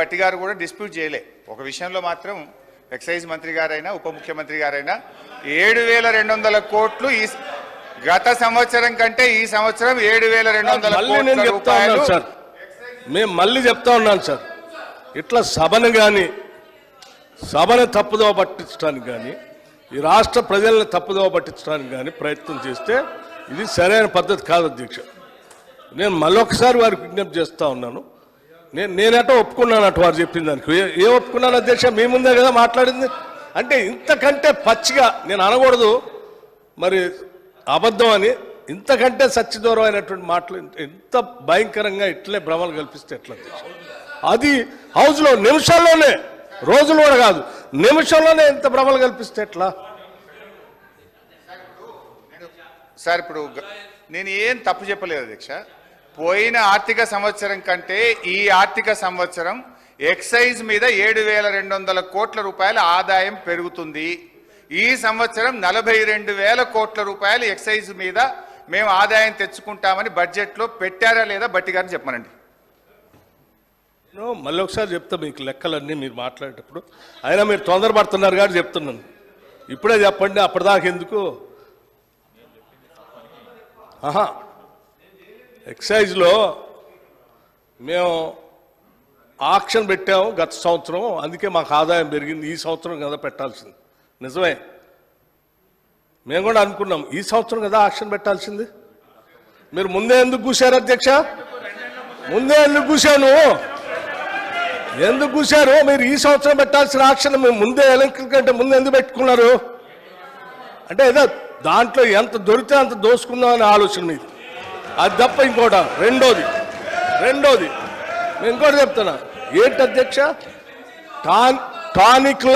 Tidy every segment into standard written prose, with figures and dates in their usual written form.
భట్టి గారు కూడా డిస్ప్యూట్ చేయలే. ఒక విషయంలో మాత్రం ఎక్సైజ్ మంత్రి గారైనా ఉప ముఖ్యమంత్రి గారైనా 7,200 కోట్లు ఈ గత సంవత్సరం కంటే ఈ సంవత్సరం 7,200 కోట్ల రూపాయలు సార్. మేము మళ్ళీ చెప్తా ఉన్నాను సార్, ఇట్లా సభను తప్పుదోవ పట్టించడానికి కానీ ఈ రాష్ట్ర ప్రజల్ని తప్పుదోవ పట్టించడానికి కానీ ప్రయత్నం చేస్తే ఇది సరైన పద్ధతి కాదు అధ్యక్ష. నేను మళ్ళొకసారి వారికి విజ్ఞప్తి చేస్తూ ఉన్నాను. నేనటో ఒప్పుకున్నాను అటు వారు చెప్పిన దానికి. ఏ ఒప్పుకున్నాను అధ్యక్ష? మీ ముందే కదా మాట్లాడింది. అంటే ఇంతకంటే పచ్చిగా నేను అనకూడదు మరి అబద్ధం అని, ఇంతకంటే సత్యదూరమైనటువంటి మాటలు ఎంత భయంకరంగా ఇట్లే భ్రమలు కల్పిస్తే ఎట్లా అధ్యక్ష? అది హౌస్లో నిమిషాల్లోనే, రోజులు కూడా కాదు, నిమిషంలోనే ఎంత భ్రమలు కల్పిస్తే ఎట్లా సార్? ఇప్పుడు నేను ఏం తప్పు చెప్పలేదు అధ్యక్ష. పోయిన ఆర్థిక సంవత్సరం కంటే ఈ ఆర్థిక సంవత్సరం ఎక్సైజ్ మీద 7,200 కోట్ల రూపాయల ఆదాయం పెరుగుతుంది. ఈ సంవత్సరం 42,000 కోట్ల రూపాయలు ఎక్సైజ్ మీద మేము ఆదాయం తెచ్చుకుంటామని బడ్జెట్లో పెట్టారా లేదా బట్టి గారిని చెప్పమనండి. మళ్ళీ ఒకసారి చెప్తా మీకు లెక్కలన్నీ మీరు మాట్లాడేటప్పుడు. అయినా మీరు తొందరపడుతున్నారు కాబట్టి చెప్తున్నాను. ఇప్పుడే చెప్పండి, అప్పటిదాకా ఎందుకు? ఎక్సైజ్లో మేము ఆక్షన్ పెట్టాము గత సంవత్సరం, అందుకే మాకు ఆదాయం పెరిగింది. ఈ సంవత్సరం కదా పెట్టాల్సింది, నిజమే. మేము కూడా అనుకున్నాం ఈ సంవత్సరం కదా ఆక్షన్ పెట్టాల్సింది. మీరు ముందే ఎందుకు కూశారు అధ్యక్ష? ముందే ఎందుకు కూశాను? ఎందుకు కూశారు? మీరు ఈ సంవత్సరం పెట్టాల్సిన ఆక్షన్ మేము ముందే ఎలక్ట్రికల్ కంటే ముందు ఎందుకు పెట్టుకున్నారు? అంటే ఏదో దాంట్లో ఎంత దొరికితే అంత దోసుకుందాం అనే ఆలోచన మీది, అది తప్ప ఇంకోట. రెండోది నేను ఇంకోటి చెప్తున్నా. ఏంటి అధ్యక్ష? టానిక్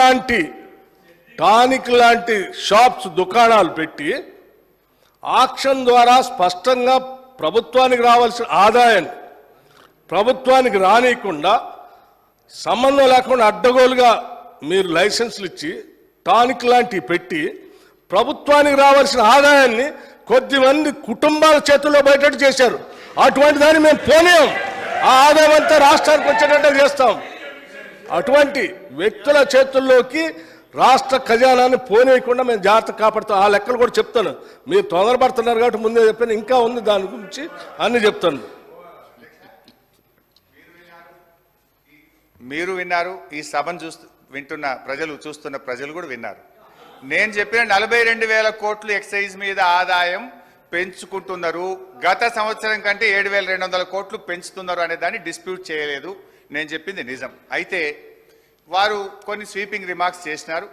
లాంటి షాప్స్, దుకాణాలు పెట్టి ఆక్షన్ ద్వారా స్పష్టంగా ప్రభుత్వానికి రావాల్సిన ఆదాయాన్ని ప్రభుత్వానికి రానియకుండా, సంబంధం లేకుండా అడ్డగోలుగా మీరు లైసెన్సులు ఇచ్చి టానిక్ లాంటివి పెట్టి ప్రభుత్వానికి రావాల్సిన ఆదాయాన్ని కొద్దిమంది కుటుంబాల చేతుల్లో బయటట్టు చేశారు. అటువంటి దాన్ని మేము పోనీయం. ఆ ఆదాయం అంతా రాష్ట్రానికి వచ్చేటట్టు చేస్తాం. అటువంటి వ్యక్తుల చేతుల్లోకి రాష్ట్ర ఖజానాన్ని పోనీయకుండా మేము జాగ్రత్త కాపాడుతాం. ఆ లెక్కలు కూడా చెప్తాను. మీరు తొందరపడుతున్నారు కాబట్టి ముందే చెప్పాను, ఇంకా ఉంది దాని గురించి అన్ని చెప్తాను. మీరు విన్నారు, ఈ సభను వింటున్న ప్రజలు, చూస్తున్న ప్రజలు కూడా విన్నారు. నేను చెప్పిన 42,000 కోట్లు ఎక్సైజ్ మీద ఆదాయం పెంచుకుంటున్నారు, గత సంవత్సరం కంటే 7,200 కోట్లు పెంచుతున్నారు అనే దాన్ని డిస్ప్యూట్ చేయలేదు. నేను చెప్పింది నిజం. అయితే వారు కొన్ని స్వీపింగ్ రిమార్క్స్ చేసినారు.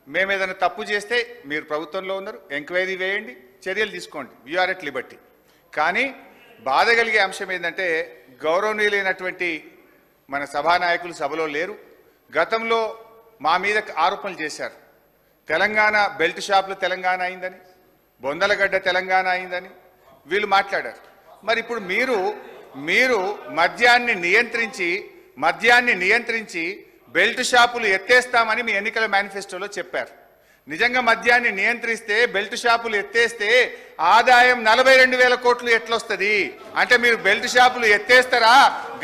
మేము ఏదైనా తప్పు చేస్తే మీరు ప్రభుత్వంలో ఉన్నారు, ఎంక్వైరీ వేయండి, చర్యలు తీసుకోండి, వీఆర్ ఎట్ లిబర్టీ. కానీ బాధ కలిగే అంశం ఏంటంటే, గౌరవనీయులైనటువంటి మన సభానాయకులు సభలో లేరు. గతంలో మా మీద ఆరోపణలు చేశారు. తెలంగాణ బెల్ట్ షాపులు తెలంగాణ అయిందని, బొందలగడ్డ తెలంగాణ అయిందని వీళ్ళు మాట్లాడారు. మరి ఇప్పుడు మీరు మద్యాన్ని నియంత్రించి బెల్ట్ షాపులు ఎత్తేస్తామని మీ ఎన్నికల మేనిఫెస్టోలో చెప్పారు. నిజంగా మద్యాన్ని నియంత్రిస్తే, బెల్ట్ షాపులు ఎత్తేస్తే ఆదాయం 42,000 కోట్లు ఎట్లొస్తుంది? అంటే మీరు బెల్ట్ షాపులు ఎత్తేస్తారా,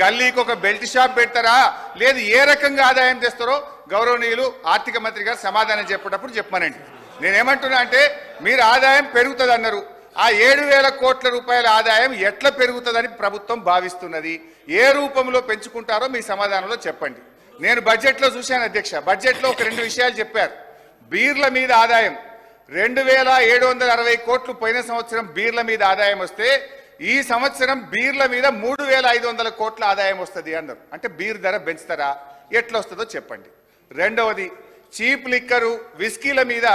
గల్లీకి ఒక బెల్ట్ షాప్ పెడతారా, లేదు ఏ రకంగా ఆదాయం తెస్తారో గౌరవనీయులు ఆర్థిక మంత్రి గారు సమాధానం చెప్పేటప్పుడు చెప్పమనండి. నేనేమంటున్నా అంటే, మీరు ఆదాయం పెరుగుతుంది అన్నారు. ఆ 7,000 కోట్ల రూపాయల ఆదాయం ఎట్లా పెరుగుతుందని ప్రభుత్వం భావిస్తున్నది? ఏ రూపంలో పెంచుకుంటారో మీ సమాధానంలో చెప్పండి. నేను బడ్జెట్లో చూశాను అధ్యక్ష. బడ్జెట్లో ఒక 2 విషయాలు చెప్పారు. బీర్ల మీద ఆదాయం 2,760 కోట్లు పోయిన సంవత్సరం బీర్ల మీద ఆదాయం వస్తే, ఈ సంవత్సరం బీర్ల మీద 3,500 కోట్ల ఆదాయం వస్తుంది అన్నారు. అంటే బీర్ ధర పెంచుతారా, ఎట్లా వస్తుందో చెప్పండి. రెండవది, చీప్ లిక్కరు, విస్కీల మీద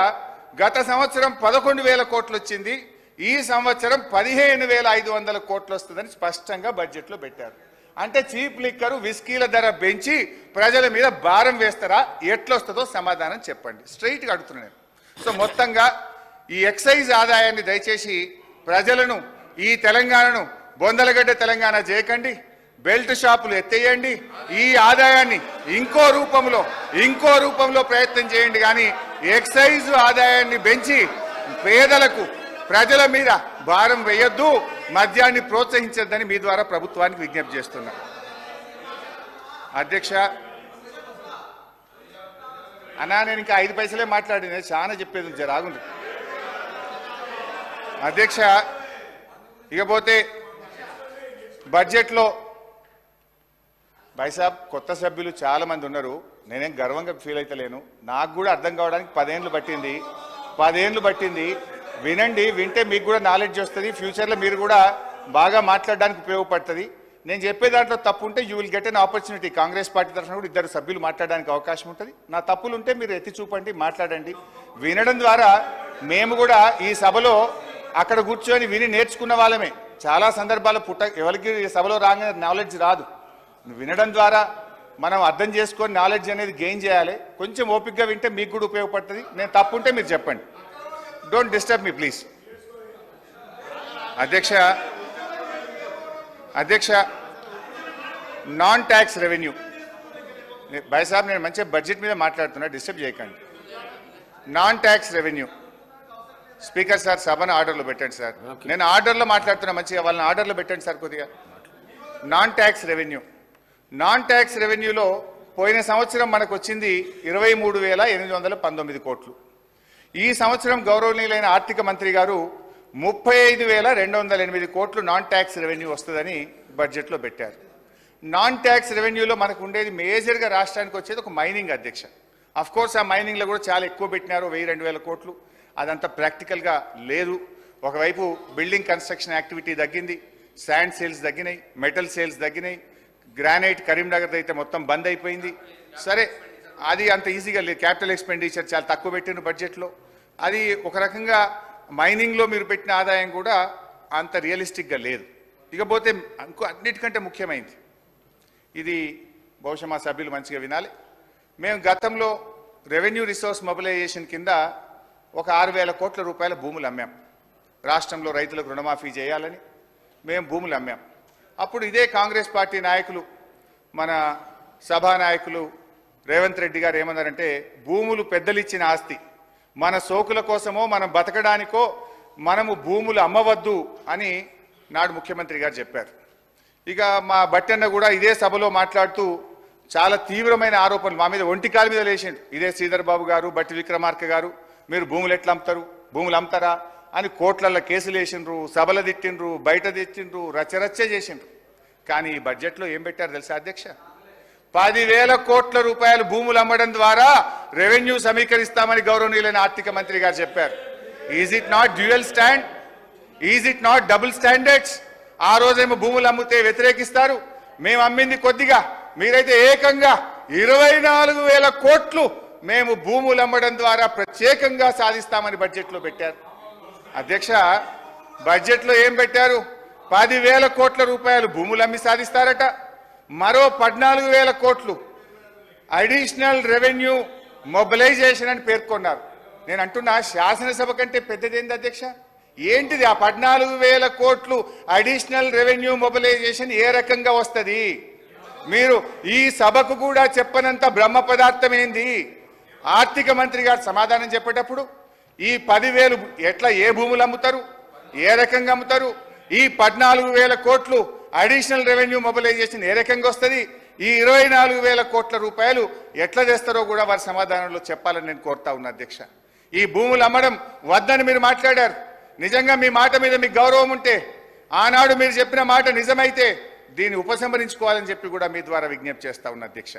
గత సంవత్సరం 11,000 కోట్లు వచ్చింది, ఈ సంవత్సరం 15,500 కోట్లు వస్తుందని స్పష్టంగా బడ్జెట్లో పెట్టారు. అంటే చీప్ లిక్కరు, విస్కీల ధర పెంచి ప్రజల మీద భారం వేస్తారా, ఎట్లొస్తుందో సమాధానం చెప్పండి. స్ట్రైట్గా అడుగుతున్నాను. సో మొత్తంగా ఈ ఎక్సైజ్ ఆదాయాన్ని దయచేసి ప్రజలను, ఈ తెలంగాణను బొందలగడ్డ తెలంగాణ చేయకండి, బెల్ట్ షాపులు ఎత్తేయండి, ఈ ఆదాయాన్ని ఇంకో రూపంలో ప్రయత్నం చేయండి. కానీ ఎక్సైజ్ ఆదాయాన్ని పెంచి పేదలకు, ప్రజల మీద భారం వేయొద్దు, మద్యాన్ని ప్రోత్సహించొద్దని మీ ద్వారా ప్రభుత్వానికి విజ్ఞప్తి చేస్తున్నా. అధ్యక్ష అన్నా నేను ఇంకా 5 పైసలే మాట్లాడిన చాలా చెప్పేది జర ఆగుంది అధ్యక్ష. ఇకపోతే బడ్జెట్లో బైసాబ్ కొత్త సభ్యులు చాలా మంది ఉన్నారు. నేనేం గర్వంగా ఫీల్ అవుతలేను. నాకు కూడా అర్థం కావడానికి 10 ఏళ్ళు పట్టింది. 10 ఏళ్ళు పట్టింది. వినండి, వింటే మీకు కూడా నాలెడ్జ్ వస్తుంది. ఫ్యూచర్లో మీరు కూడా బాగా మాట్లాడడానికి ఉపయోగపడుతుంది. నేను చెప్పే దాంట్లో తప్పు ఉంటే you will get an opportunity. Congress party తరఫున కూడా 2 సభ్యులు మాట్లాడడానికి అవకాశం ఉంటుంది. నా తప్పులు ఉంటే మీరు ఎత్తి చూపండి, మాట్లాడండి. వినడం ద్వారా మేము కూడా ఈ సభలో అక్కడ కూర్చొని విని నేర్చుకున్న వాళ్ళమే. చాలా సందర్భాలు ఎవరికి ఈ సభలో రాగానే నాలెడ్జ్ రాదు. వినడం ద్వారా మనం అర్థం చేసుకొని నాలెడ్జ్ అనేది గెయిన్ చేయాలి. కొంచెం ఓపికగా వింటే మీకు కూడా ఉపయోగపడుతుంది. నేను తప్పు ఉంటే మీరు చెప్పండి. Don't disturb me please. అధ్యక్ష నాన్ ట్యాక్స్ రెవెన్యూ భాయ్ సాబ్ నేను మంచిగా బడ్జెట్ మీద మాట్లాడుతున్నా, డిస్టర్బ్ చేయకండి. Non tax revenue speaker sir సభను ఆర్డర్లో పెట్టండి సార్. నేను ఆర్డర్లో మాట్లాడుతున్నా, మంచిగా వాళ్ళని ఆర్డర్లో పెట్టండి సార్ కొద్దిగా. నాన్ ట్యాక్స్ రెవెన్యూలో పోయిన సంవత్సరం మనకు వచ్చింది 23,819 కోట్లు. ఈ సంవత్సరం గౌరవనీయులైన ఆర్థిక మంత్రి గారు 35,208 కోట్లు నాన్ ట్యాక్స్ రెవెన్యూ వస్తుందని బడ్జెట్లో పెట్టారు. నాన్ ట్యాక్స్ రెవెన్యూలో మనకు ఉండేది మేజర్గా రాష్ట్రానికి వచ్చేది ఒక మైనింగ్ అధ్యక్ష. అఫ్ కోర్స్ ఆ మైనింగ్లో కూడా చాలా ఎక్కువ పెట్టినారు, 1,000-2,000 కోట్లు. అదంతా ప్రాక్టికల్గా లేదు. ఒకవైపు బిల్డింగ్ కన్స్ట్రక్షన్ యాక్టివిటీ తగ్గింది, శాండ్ సేల్స్ తగ్గినాయి, మెటల్ సేల్స్ తగ్గినాయి, గ్రానైట్ కరీంనగర్ అయితే మొత్తం బంద్ అయిపోయింది. సరే, అది అంత ఈజీగా లేదు. క్యాపిటల్ ఎక్స్పెండిచర్ చాలా తక్కువ పెట్టిన బడ్జెట్లో. అది ఒక రకంగా మైనింగ్లో మీరు పెట్టిన ఆదాయం కూడా అంత రియలిస్టిక్గా లేదు. ఇకపోతే ఇంకో అన్నిటికంటే ముఖ్యమైనది, ఇది బహుశా మా సభ్యులు మంచిగా వినాలి. మేము గతంలో రెవెన్యూ రిసోర్స్ మొబిలైజేషన్ కింద ఒక 6,000 కోట్ల రూపాయల భూములు అమ్మాం. రాష్ట్రంలో రైతులకు రుణమాఫీ చేయాలని మేము భూములు అమ్మాం. అప్పుడు ఇదే కాంగ్రెస్ పార్టీ నాయకులు, మన సభానాయకులు రేవంత్ రెడ్డి గారు ఏమన్నారంటే, భూములు పెద్దలిచ్చిన ఆస్తి, మన సోకుల కోసమో మనం బతకడానికో మనము భూములు అమ్మవద్దు అని నాడు ముఖ్యమంత్రి గారు చెప్పారు. ఇక మా బట్టన్న కూడా ఇదే సభలో మాట్లాడుతూ చాలా తీవ్రమైన ఆరోపణలు మా మీద ఒంటికాల మీద లేచిండు. ఇదే శ్రీధర్ బాబు గారు, బట్టి విక్రమార్క గారు, మీరు భూములు ఎట్లా అమ్ముతారు, భూములు అమ్ముతారా అని కోట్లల్లో కేసులు వేసిండ్రు, సభలు తిట్టిండ్రు, బయట తెచ్చిండ్రు, రచ్చరచ్చ చేసిండ్రు. కానీ ఈ బడ్జెట్లో ఏం పెట్టారు తెలుసా అధ్యక్ష? 10,000 కోట్ల రూపాయలు భూములు అమ్మడం ద్వారా రెవెన్యూ సమీకరిస్తామని గౌరవనీయులైన ఆర్థిక మంత్రి గారు చెప్పారు. Is it not dual stand? Is it not double standards? ఆ రోజేమో భూములు అమ్మితే వ్యతిరేకిస్తారు, మేము అమ్మింది కొద్దిగా, మీరైతే ఏకంగా 24,000 కోట్లు మేము భూములు అమ్మడం ద్వారా ప్రత్యేకంగా సాధిస్తామని బడ్జెట్లో పెట్టారు. అధ్యక్ష, బడ్జెట్లో ఏం పెట్టారు? 10,000 కోట్ల రూపాయలు భూములు అమ్మి సాధిస్తారట, మరో 14,000 కోట్లు అడిషనల్ రెవెన్యూ మొబిలైజేషన్ అని పేర్కొన్నారు. నేను అంటున్నా, శాసనసభ కంటే పెద్దదేంది అధ్యక్ష? ఏంటిది ఆ 14,000 కోట్లు అడిషనల్ రెవెన్యూ మొబిలైజేషన్? ఏ రకంగా వస్తుంది? మీరు ఈ సభకు కూడా చెప్పనంత బ్రహ్మ పదార్థం ఏంది? ఆర్థిక మంత్రి గారు సమాధానం చెప్పేటప్పుడు ఈ 10,000 ఎట్లా, ఏ భూములు అమ్ముతారు, ఏ రకంగా అమ్ముతారు, ఈ 14,000 కోట్లు అడిషనల్ రెవెన్యూ మొబిలైజేషన్ ఏ రకంగా వస్తుంది, ఈ 24,000 కోట్ల రూపాయలు ఎట్లా చేస్తారో కూడా వారి సమాధానంలో చెప్పాలని నేను కోరుతా ఉన్నా అధ్యక్ష. ఈ భూములు అమ్మడం వద్దని మీరు మాట్లాడారు. నిజంగా మీ మాట మీద మీకు గౌరవం ఉంటే, ఆనాడు మీరు చెప్పిన మాట నిజమైతే దీన్ని ఉపసంహరించుకోవాలని చెప్పి కూడా మీ ద్వారా విజ్ఞప్తి చేస్తా ఉన్నా అధ్యక్ష.